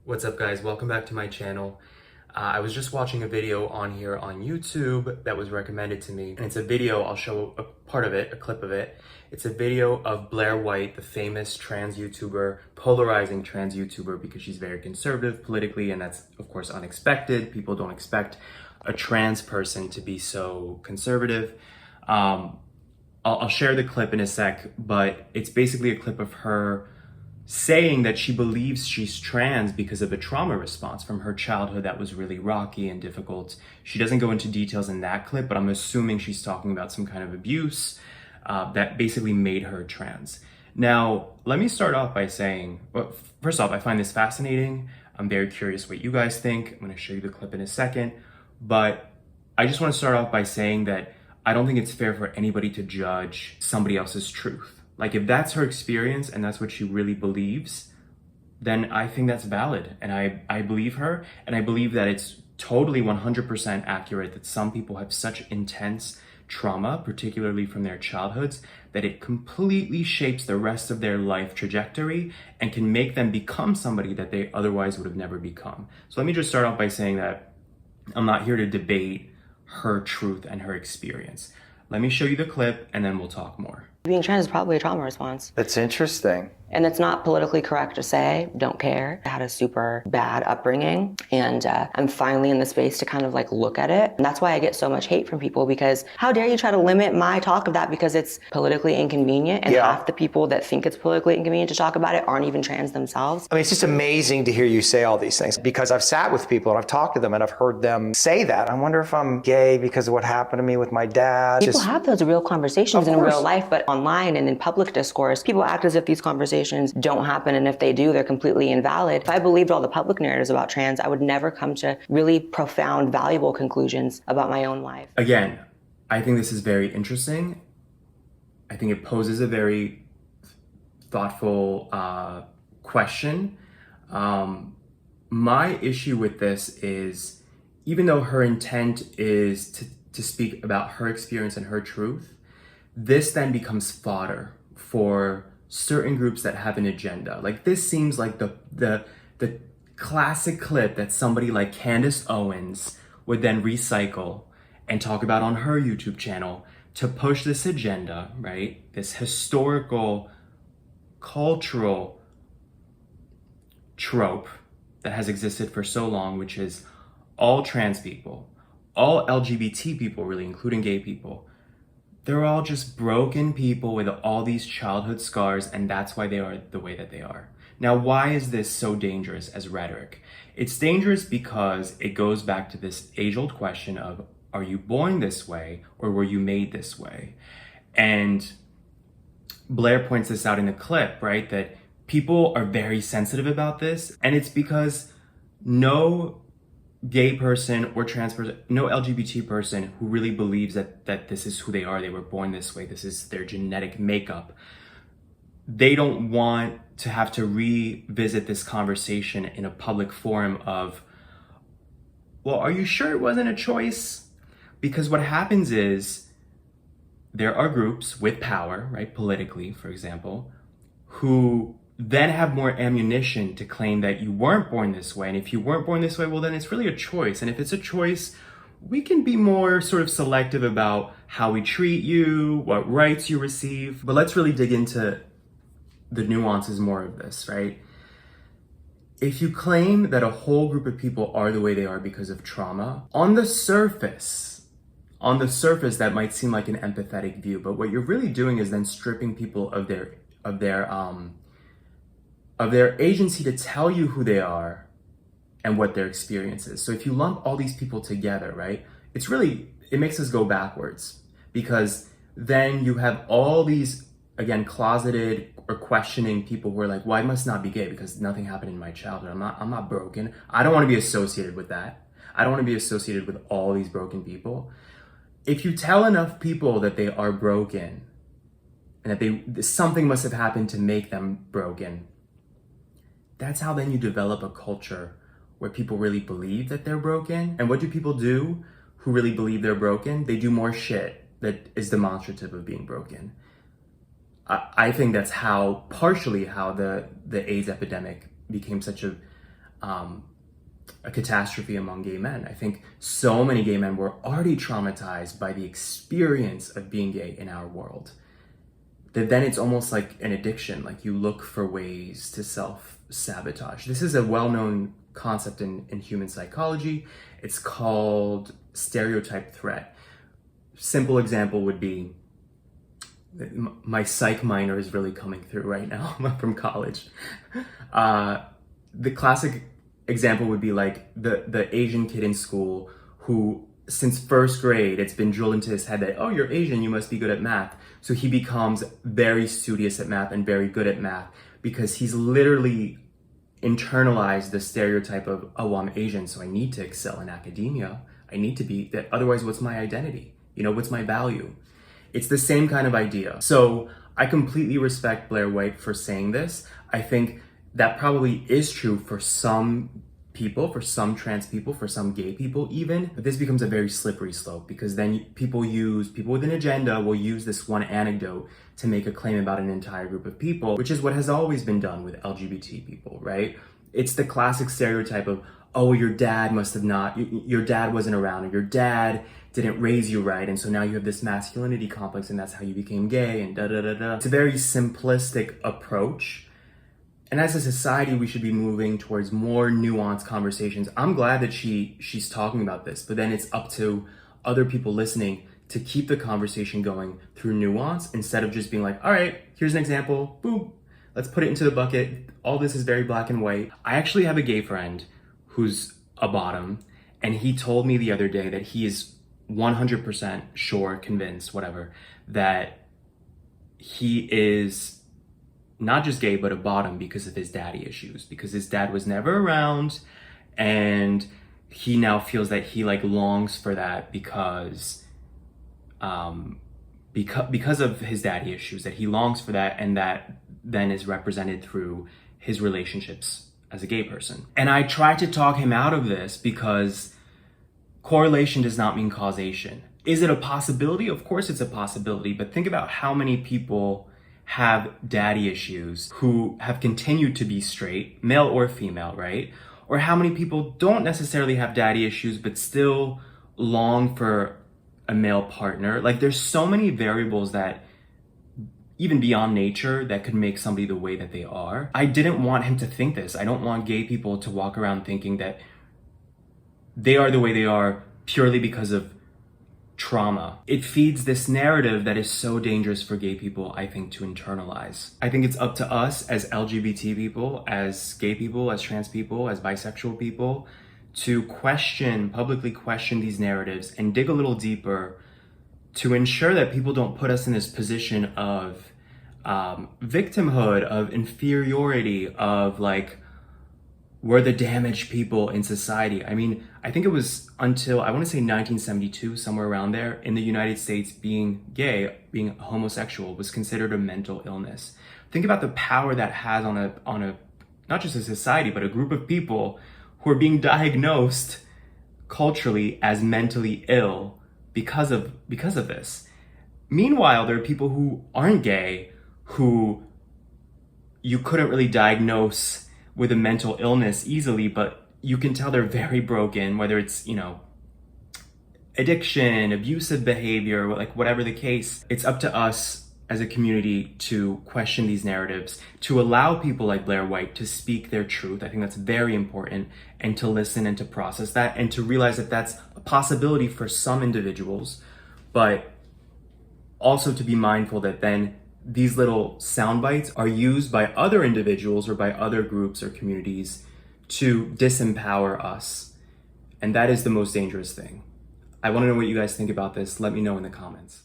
What's up, guys? Welcome back to my channel. I was just watching a video on here on YouTube that was recommended to me, and it's a video, I'll show a part of it, a clip of it. It's a video of Blaire White, the famous trans YouTuber, polarizing trans YouTuber because she's very conservative politically, and that's of course unexpected. People don't expect a trans person to be so conservative. I'll share the clip in a sec, but it's basically a clip of her saying that she believes she's trans because of a trauma response from her childhood that was really rocky and difficult. She doesn't go into details in that clip, but I'm assuming she's talking about some kind of abuse that basically made her trans. Now, let me start off by saying, well, first off, I find this fascinating. I'm very curious what you guys think. I'm gonna show you the clip in a second, but I just wanna start off by saying that I don't think it's fair for anybody to judge somebody else's truth. Like, if that's her experience and that's what she really believes, then I think that's valid. And I believe her, and I believe that it's totally 100% accurate that some people have such intense trauma, particularly from their childhoods, that it completely shapes the rest of their life trajectory and can make them become somebody that they otherwise would have never become. So let me just start off by saying that I'm not here to debate her truth and her experience. Let me show you the clip and then we'll talk more. Being trans is probably a trauma response. That's interesting. And it's not politically correct to say, don't care. I had a super bad upbringing, and I'm finally in the space to kind of like look at it. And that's why I get so much hate from people, because how dare you try to limit my talk of that because it's politically inconvenient, and half the people that think it's politically inconvenient to talk about it aren't even trans themselves. I mean, it's just amazing to hear you say all these things, because I've sat with people and I've talked to them and I've heard them say that. I wonder if I'm gay because of what happened to me with my dad. People have those real conversations in real life, but online and in public discourse, people act as if these conversations don't happen, and if they do, they're completely invalid. If I believed all the public narratives about trans, I would never come to really profound, valuable conclusions about my own life. Again, I think this is very interesting. I think it poses a very thoughtful question. My issue with this is, even though her intent is to speak about her experience and her truth, this then becomes fodder for certain groups that have an agenda. Like, this seems like the classic clip that somebody like Candace Owens would then recycle and talk about on her YouTube channel to push this agenda, right? This historical, cultural trope that has existed for so long, which is all trans people, all LGBT people, really, including gay people, they're all just broken people with all these childhood scars, and that's why they are the way that they are. Now, why is this so dangerous as rhetoric? It's dangerous because it goes back to this age-old question of, are you born this way or were you made this way? And Blaire points this out in the clip, right? That people are very sensitive about this, and it's because no gay person or trans person, no LGBT person who really believes that this is who they are, they were born this way, this is their genetic makeup, they don't want to have to revisit this conversation in a public forum of, well, are you sure it wasn't a choice? Because what happens is there are groups with power, right, politically, for example, who then have more ammunition to claim that you weren't born this way. And if you weren't born this way, well, then it's really a choice. And if it's a choice, we can be more sort of selective about how we treat you, what rights you receive. But let's really dig into the nuances more of this, right? If you claim that a whole group of people are the way they are because of trauma, on the surface, that might seem like an empathetic view, but what you're really doing is then stripping people of their agency to tell you who they are and what their experience is. So if you lump all these people together, right, it makes us go backwards, because then you have all these, again, closeted or questioning people who are like, well, I must not be gay because nothing happened in my childhood. I'm not broken. I don't want to be associated with that. I don't want to be associated with all these broken people. If you tell enough people that they are broken and that something must have happened to make them broken, that's how then you develop a culture where people really believe that they're broken. And what do people do who really believe they're broken? They do more shit that is demonstrative of being broken. I think that's partially how the AIDS epidemic became such a a catastrophe among gay men. I think so many gay men were already traumatized by the experience of being gay in our world that then it's almost like an addiction. Like you look for ways to self-sabotage. This is a well-known concept in human psychology. It's called stereotype threat. Simple example would be, my psych minor is really coming through right now from college. The classic example would be like the Asian kid in school who, since first grade, it's been drilled into his head that, oh, you're Asian, you must be good at math. So he becomes very studious at math and very good at math because he's literally internalized the stereotype of, oh, well, I'm Asian, so I need to excel in academia. I need to be that. Otherwise, what's my identity? You know, what's my value? It's the same kind of idea. So I completely respect Blaire White for saying this. I think that probably is true for some people, for some trans people, for some gay people even. But this becomes a very slippery slope because then people with an agenda will use this one anecdote to make a claim about an entire group of people, which is what has always been done with LGBT people, right? It's the classic stereotype of, oh, your dad your dad wasn't around, or your dad didn't raise you right, and so now you have this masculinity complex and that's how you became gay, and da-da-da-da. It's a very simplistic approach. And as a society, we should be moving towards more nuanced conversations. I'm glad that she's talking about this, but then it's up to other people listening to keep the conversation going through nuance instead of just being like, all right, here's an example, boom, let's put it into the bucket. All this is very black and white. I actually have a gay friend who's a bottom, and he told me the other day that he is 100% sure, convinced, whatever, that he is not just gay, but a bottom because of his daddy issues, because his dad was never around, and he now feels that he like longs for that because of his daddy issues, that he longs for that, and that then is represented through his relationships as a gay person. And I try to talk him out of this because correlation does not mean causation. Is it a possibility? Of course it's a possibility, but think about how many people have daddy issues who have continued to be straight, male or female, right? Or how many people don't necessarily have daddy issues but still long for a male partner. Like there's so many variables that even beyond nature that could make somebody the way that they are. I didn't want him to think this. I don't want gay people to walk around thinking that they are the way they are purely because of trauma. It feeds this narrative that is so dangerous for gay people, I think, to internalize. I think it's up to us as LGBT people, as gay people, as trans people, as bisexual people, to publicly question these narratives and dig a little deeper to ensure that people don't put us in this position of victimhood, of inferiority, of like, we're the damaged people in society. I mean, I think it was until, I want to say 1972, somewhere around there, in the United States, being gay, being homosexual was considered a mental illness. Think about the power that has on a not just a society, but a group of people who are being diagnosed culturally as mentally ill because of this. Meanwhile, there are people who aren't gay who you couldn't really diagnose with a mental illness easily, but you can tell they're very broken, whether it's, you know, addiction, abusive behavior, like whatever the case. It's up to us as a community to question these narratives, to allow people like Blaire White to speak their truth. I think that's very important, and to listen and to process that, and to realize that that's a possibility for some individuals, but also to be mindful that then these little sound bites are used by other individuals or by other groups or communities to disempower us. And that is the most dangerous thing. I want to know what you guys think about this. Let me know in the comments.